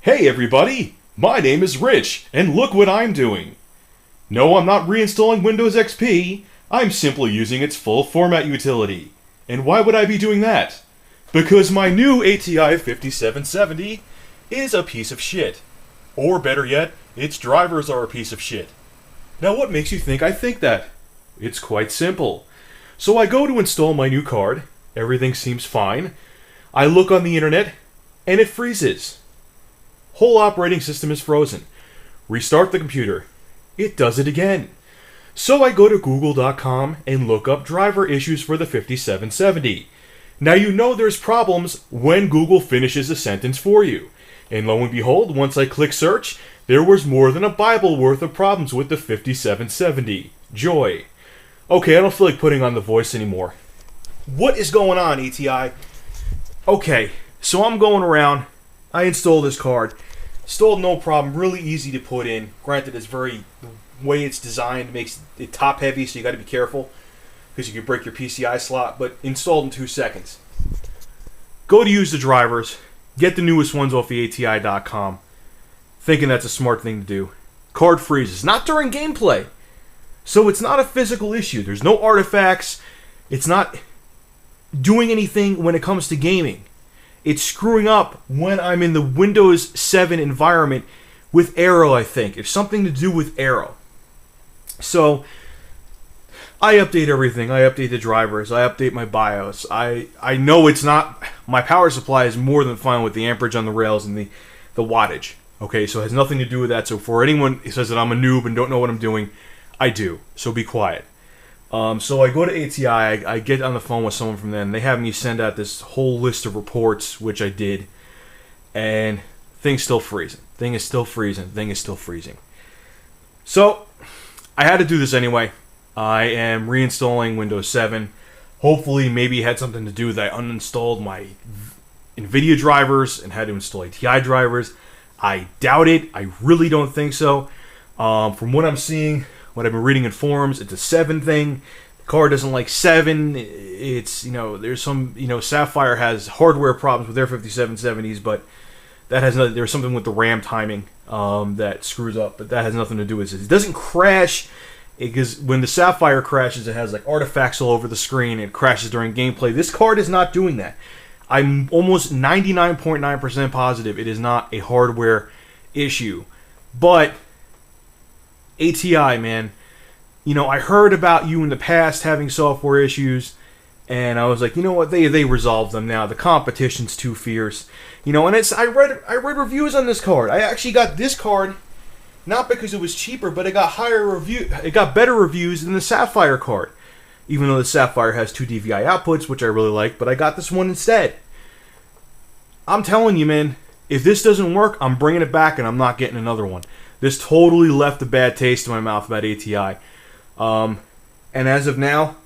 Hey everybody, my name is Rich, and look what I'm doing. No, I'm not reinstalling Windows XP, I'm simply using its full format utility. And why would I be doing that? Because my new ATI 5770 is a piece of shit. Or better yet, its drivers are a piece of shit. Now what makes you think I think that? It's quite simple. So I go to install my new card, everything seems fine. I look on the internet, and it freezes. Whole operating system is frozen. Restart the computer. It does it again. So I go to google.com and look up driver issues for the 5770. Now you know there's problems when Google finishes a sentence for you. And lo and behold, once I click search, there was more than a Bible worth of problems with the 5770. Joy. Okay, I don't feel like putting on the voice anymore. What is going on, ATI? Okay, so I'm going around. I installed this card. Installed no problem. Really easy to put in. Granted, it's the way it's designed makes it top heavy, so you got to be careful because you can break your PCI slot. But installed in 2 seconds. Go to use the drivers. Get the newest ones off the ATI.com. Thinking that's a smart thing to do. Card freezes. Not during gameplay. So it's not a physical issue. There's no artifacts. It's not doing anything when it comes to gaming. It's screwing up when I'm in the Windows 7 environment with Aero, I think. It's something to do with Aero. So, I update everything. I update the drivers. I update my BIOS. I know it's not... My power supply is more than fine with the amperage on the rails and the wattage. Okay, so it has nothing to do with that. So for anyone who says that I'm a noob and don't know what I'm doing, I do. So be quiet. So I go to ATI, I get on the phone with someone from them, they have me send out this whole list of reports, which I did, and thing's still freezing. Thing is still freezing. So, I had to do this anyway. I am reinstalling Windows 7. Hopefully, maybe it had something to do with I uninstalled my NVIDIA drivers and had to install ATI drivers. I doubt it. I really don't think so. From what I'm seeing, what I've been reading in forums, it's a 7 thing. The card doesn't like 7. It's, there's some, Sapphire has hardware problems with their 5770s, but that has nothing, there's something with the RAM timing that screws up, but that has nothing to do with it. It doesn't crash, because when the Sapphire crashes, it has like artifacts all over the screen, and it crashes during gameplay. This card is not doing that. I'm almost 99.9% positive it is not a hardware issue. But ATI, man, I heard about you in the past having software issues, and I was like, you know what, they resolved them now. The competition's too fierce, and I read reviews on this card. I actually got this card not because it was cheaper, but it got better reviews than the Sapphire card, even though the Sapphire has 2 DVI outputs, which I really like. But I got this one instead. I'm telling you, man, if this doesn't work, I'm bringing it back, and I'm not getting another one. This totally left a bad taste in my mouth about ATI. And as of now,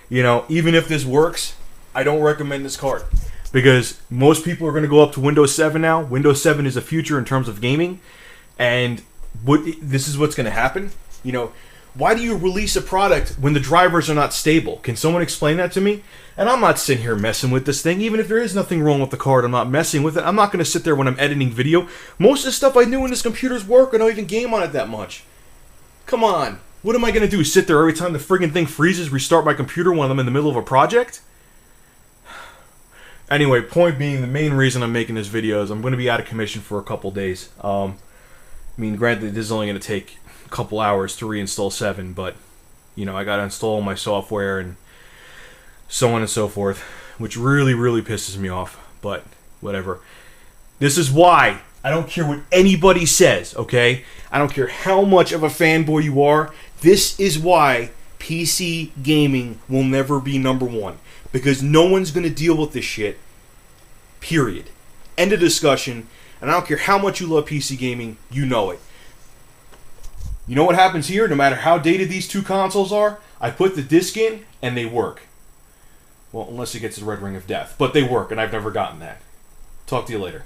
even if this works, I don't recommend this card. Because most people are going to go up to Windows 7 now. Windows 7 is the future in terms of gaming. And this is what's going to happen. Why do you release a product when the drivers are not stable? Can someone explain that to me? And I'm not sitting here messing with this thing. Even if there is nothing wrong with the card, I'm not messing with it. I'm not going to sit there when I'm editing video. Most of the stuff I do in this computer's work, I don't even game on it that much. Come on. What am I going to do? Sit there every time the friggin' thing freezes, restart my computer when I'm in the middle of a project? Anyway, point being, the main reason I'm making this video is I'm going to be out of commission for a couple days. Granted, this is only going to take couple hours to reinstall 7, but I gotta install my software and so on and so forth, which really pisses me off, but whatever. This is why I don't care what anybody says, okay? I don't care how much of a fanboy you are. This is why PC gaming will never be number 1, because no one's gonna deal with this shit, period. End of discussion. And I don't care how much you love PC gaming, you know it. You know what happens here? No matter how dated these 2 consoles are, I put the disc in, and they work. Well, unless it gets the red ring of death. But they work, and I've never gotten that. Talk to you later.